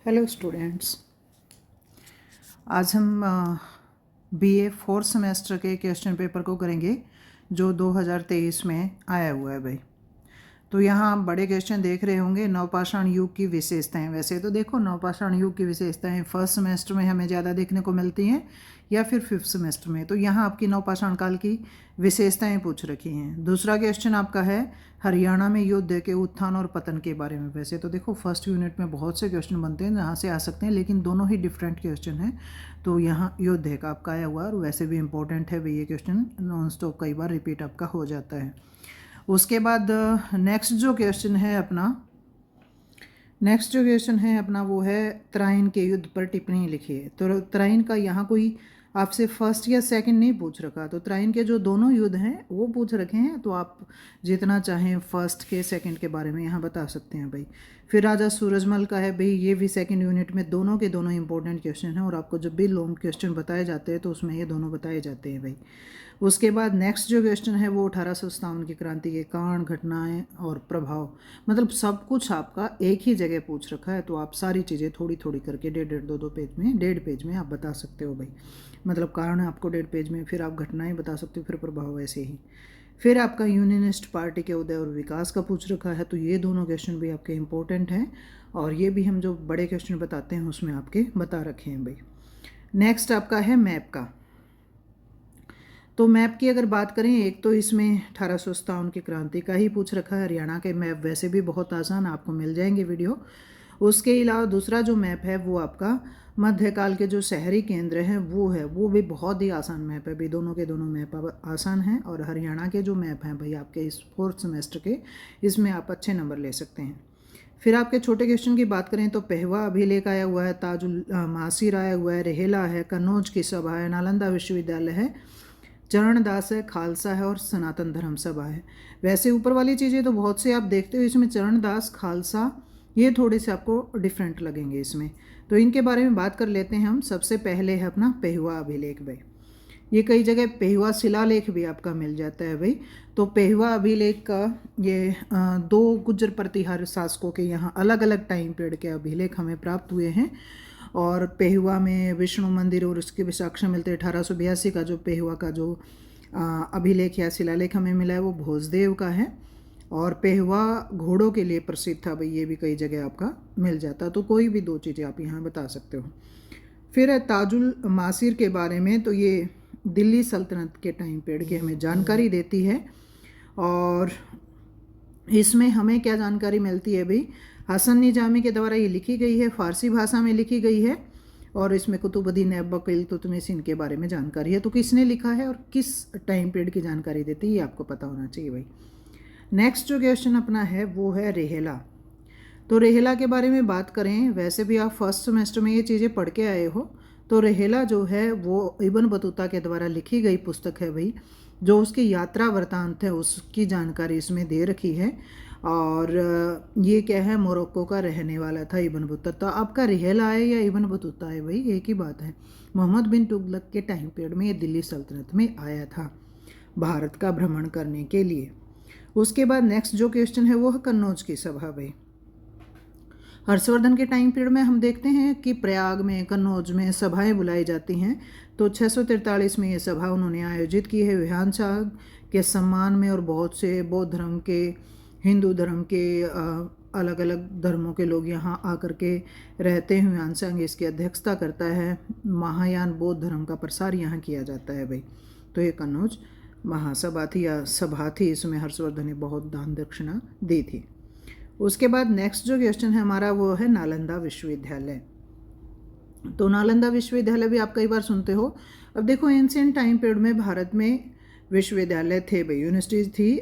Hello students. आज हम BA fourth semester के क्वेश्चन पेपर को करेंगे जो 2023 में आया हुआ है भाई। तो यहाँ आप बड़े क्वेश्चन देख रहे होंगे। नवपाषाण युग की विशेषताएं। वैसे तो देखो, नवपाषाण युग की विशेषताएं फर्स्ट सेमेस्टर में हमें ज़्यादा देखने को मिलती हैं या फिर फिफ्थ सेमेस्टर में। तो यहाँ आपकी नवपाषाण काल की विशेषताएं पूछ रखी हैं। दूसरा क्वेश्चन आपका है हरियाणा में युद्ध के उत्थान और पतन के बारे में। वैसे तो देखो, फर्स्ट यूनिट में बहुत से क्वेश्चन बनते हैं जहाँ से आ सकते हैं, लेकिन दोनों ही डिफरेंट क्वेश्चन हैं। तो यहाँ युद्ध का आपका आया हुआ और वैसे भी इंपॉर्टेंट है भाई। ये क्वेश्चन नॉन स्टॉप कई बार रिपीट आपका हो जाता है। उसके बाद नेक्स्ट जो क्वेश्चन है अपना वो है तराइन के युद्ध पर टिप्पणी लिखिए। तो तराइन का यहाँ कोई आपसे फर्स्ट या सेकंड नहीं पूछ रखा, तो तराइन के जो दोनों युद्ध हैं वो पूछ रखे हैं। तो आप जितना चाहें फर्स्ट के सेकंड के बारे में यहाँ बता सकते हैं भाई। फिर राजा सूरजमल का है भाई, ये भी सेकंड यूनिट में दोनों के दोनों इंपॉर्टेंट क्वेश्चन हैं और आपको जब भी लॉन्ग क्वेश्चन बताए जाते हैं तो उसमें ये दोनों बताए जाते हैं भाई। उसके बाद नेक्स्ट जो क्वेश्चन है वो 1857 की क्रांति के कारण, घटनाएं और प्रभाव, मतलब सब कुछ आपका एक ही जगह पूछ रखा है। तो आप सारी चीज़ें थोड़ी थोड़ी करके डेढ़ दो पेज में, 1.5 पेज में आप बता सकते हो भाई। मतलब कारण आपको 1.5 पेज में, फिर आप घटनाएं बता सकते हो, फिर प्रभाव ऐसे ही। फिर आपका यूनियनिस्ट पार्टी के उदय और विकास का पूछ रखा है। तो ये दोनों क्वेश्चन भी आपके इंपॉर्टेंट हैं और ये भी हम जो बड़े क्वेश्चन बताते हैं उसमें आपके बता रखे हैं भाई। नेक्स्ट आपका है मैप का। तो मैप की अगर बात करें, एक तो इसमें 1857 की क्रांति का ही पूछ रखा है। हरियाणा के मैप वैसे भी बहुत आसान आपको मिल जाएंगे वीडियो। उसके अलावा दूसरा जो मैप है वो आपका मध्यकाल के जो शहरी केंद्र हैं वो भी बहुत ही आसान मैप है भाई। दोनों के दोनों मैप आसान हैं और हरियाणा के जो मैप हैं भाई आपके इस फोर्थ सेमेस्टर के, इसमें आप अच्छे नंबर ले सकते हैं। फिर आपके छोटे क्वेश्चन की बात करें तो पहवा अभिलेख आया हुआ है, ताजुल मासिर आया हुआ है, रेहेला है, कन्नौज की सभा है, नालंदा विश्वविद्यालय है, चरणदास है, खालसा है और सनातन धर्म सभा है। वैसे ऊपर वाली चीज़ें तो बहुत से आप देखते हो, इसमें चरणदास, खालसा ये थोड़े से आपको डिफरेंट लगेंगे इसमें। तो इनके बारे में बात कर लेते हैं हम। सबसे पहले है अपना पेहुआ अभिलेख भाई। ये कई जगह पेहुआ शिलालेख भी आपका मिल जाता है भाई। तो पेहुआ अभिलेख का ये 2 गुर्जर प्रतिहार शासकों के यहाँ अलग अलग टाइम पीरियड के अभिलेख हमें प्राप्त हुए हैं। और पेहुआ में विष्णु मंदिर और उसके भी साक्ष्य मिलते हैं। 1882 का जो पेहुआ का जो अभिलेख या शिलालेख हमें मिला है वो भोजदेव का है। और पेहुआ घोड़ों के लिए प्रसिद्ध था भाई, ये भी कई जगह आपका मिल जाता। तो कोई भी 2 चीज़ें आप यहाँ बता सकते हो। फिर है ताजुल मासिर के बारे में। तो ये दिल्ली सल्तनत के टाइम पीरियड की हमें जानकारी देती है। और इसमें हमें क्या जानकारी मिलती है भाई, हसन निजामी के द्वारा ये लिखी गई है, फारसी भाषा में लिखी गई है। और इसमें कुतुबुद्दीन ऐबक इल्तुतमिश इनके बारे में जानकारी है। तो किसने लिखा है और किस टाइम पीरियड की जानकारी देती है ये आपको पता होना चाहिए भाई। नेक्स्ट जो क्वेश्चन अपना है वो है रेहेला। तो रेहेला के बारे में बात करें, वैसे भी आप फर्स्ट सेमेस्टर में ये चीज़ें पढ़ के आए हो। तो रेहेला जो है वो इब्न बतूता के द्वारा लिखी गई पुस्तक है भाई। जो उसकी यात्रा वृतांत है उसकी जानकारी इसमें दे रखी है। और ये क्या है, मोरक्को का रहने वाला था इब्न बतूता। तो आपका रेहेला है या इब्न बतूता है भाई, एक ही बात है। मोहम्मद बिन तुगलक के टाइम पीरियड में ये दिल्ली सल्तनत में आया था भारत का भ्रमण करने के लिए। उसके बाद नेक्स्ट जो क्वेश्चन है वो है कन्नौज की सभा भाई। हर्षवर्धन के टाइम पीरियड में हम देखते हैं कि प्रयाग में, कन्नौज में सभाएं बुलाई जाती हैं। तो 643 में ये सभा उन्होंने आयोजित की है विहान शाह के सम्मान में। और बहुत से बौद्ध धर्म के, हिंदू धर्म के, अलग अलग धर्मों के लोग यहाँ आकर के रहते हैं। हुआन सांग इसकी अध्यक्षता करता है। महायान बौद्ध धर्म का प्रसार यहाँ किया जाता है भाई। तो ये कन्नौज महासभा थी या सभा थी, इसमें हर्षवर्धन ने बहुत दान दक्षिणा दी थी। उसके बाद नेक्स्ट जो क्वेश्चन है हमारा वो है नालंदा विश्वविद्यालय। तो नालंदा विश्वविद्यालय भी आप कई बार सुनते हो। अब देखो, एंशिएंट टाइम पीरियड में भारत में विश्वविद्यालय थे भाई, यूनिवर्सिटीज़ थी।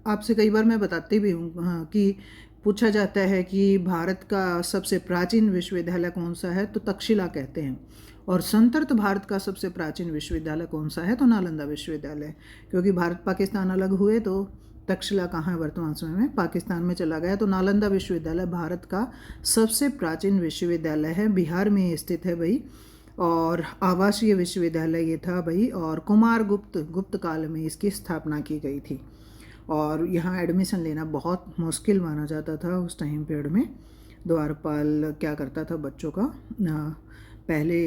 आपसे कई बार मैं बताती भी हूँ कि पूछा जाता है कि भारत का सबसे प्राचीन विश्वविद्यालय कौन सा है, तो तक्षशिला कहते हैं। और संतर्त भारत का सबसे प्राचीन विश्वविद्यालय कौन सा है, तो नालंदा विश्वविद्यालय। क्योंकि भारत पाकिस्तान अलग हुए तो तक्षशिला कहाँ है वर्तमान समय में, पाकिस्तान में चला गया। तो नालंदा विश्वविद्यालय भारत का सबसे प्राचीन विश्वविद्यालय है, बिहार में स्थित है भाई। और आवासीय विश्वविद्यालय ये था भाई। और कुमार गुप्त काल में इसकी स्थापना की गई थी। और यहाँ एडमिशन लेना बहुत मुश्किल माना जाता था उस टाइम पीरियड में। द्वारपाल क्या करता था, बच्चों का पहले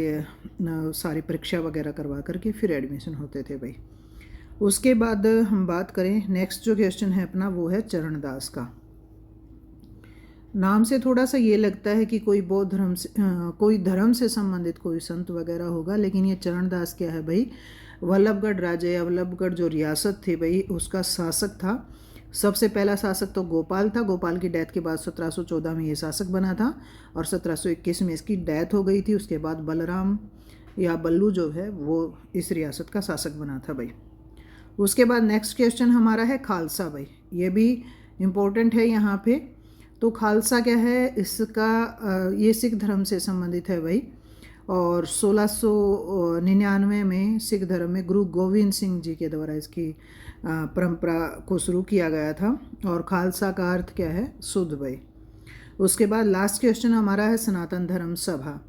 सारी परीक्षा वगैरह करवा करके फिर एडमिशन होते थे भाई। उसके बाद हम बात करें, नेक्स्ट जो क्वेश्चन है अपना वो है चरणदास का। नाम से थोड़ा सा ये लगता है कि कोई बौद्ध धर्म से कोई धर्म से संबंधित कोई संत वगैरह होगा, लेकिन ये चरणदास क्या है भाई, वल्लभगढ़ राज्य या वल्लभगढ़ जो रियासत थी भाई उसका शासक था। सबसे पहला शासक तो गोपाल था। गोपाल की डेथ के बाद 1714 में ये शासक बना था और 1721 में इसकी डेथ हो गई थी। उसके बाद बलराम या बल्लू जो है वो इस रियासत का शासक बना था भाई। उसके बाद नेक्स्ट क्वेश्चन हमारा है खालसा भाई, ये भी इम्पोर्टेंट है यहाँ पे। तो खालसा क्या है, इसका ये सिख धर्म से संबंधित है भाई, और 1699 में सिख धर्म में गुरु गोविंद सिंह जी के द्वारा इसकी परंपरा को शुरू किया गया था। और खालसा का अर्थ क्या है, शुद्ध भाई। उसके बाद लास्ट क्वेश्चन हमारा है सनातन धर्म सभा।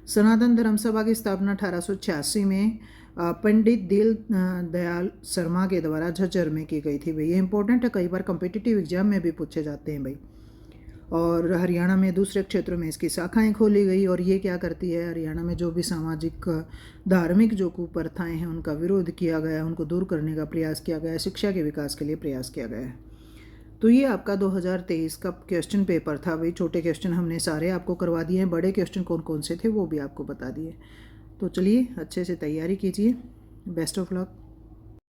सनातन धर्म सभा की स्थापना 1886 में पंडित दीन दयाल शर्मा के द्वारा झज्जर में की गई थी भाई। ये इंपॉर्टेंट है, कई बार कम्पिटिटिव एग्जाम में भी पूछे जाते हैं भाई। और हरियाणा में दूसरे क्षेत्रों में इसकी शाखाएं खोली गई, और ये क्या करती है, हरियाणा में जो भी सामाजिक धार्मिक जो कुप्रथाएं हैं उनका विरोध किया गया, उनको दूर करने का प्रयास किया गया, शिक्षा के विकास के लिए प्रयास किया गया है। तो ये आपका 2023 का क्वेश्चन पेपर था भाई। छोटे क्वेश्चन हमने सारे आपको करवा दिए हैं, बड़े क्वेश्चन कौन कौन से थे वो भी आपको बता दिए। तो चलिए अच्छे से तैयारी कीजिए, बेस्ट ऑफ लक।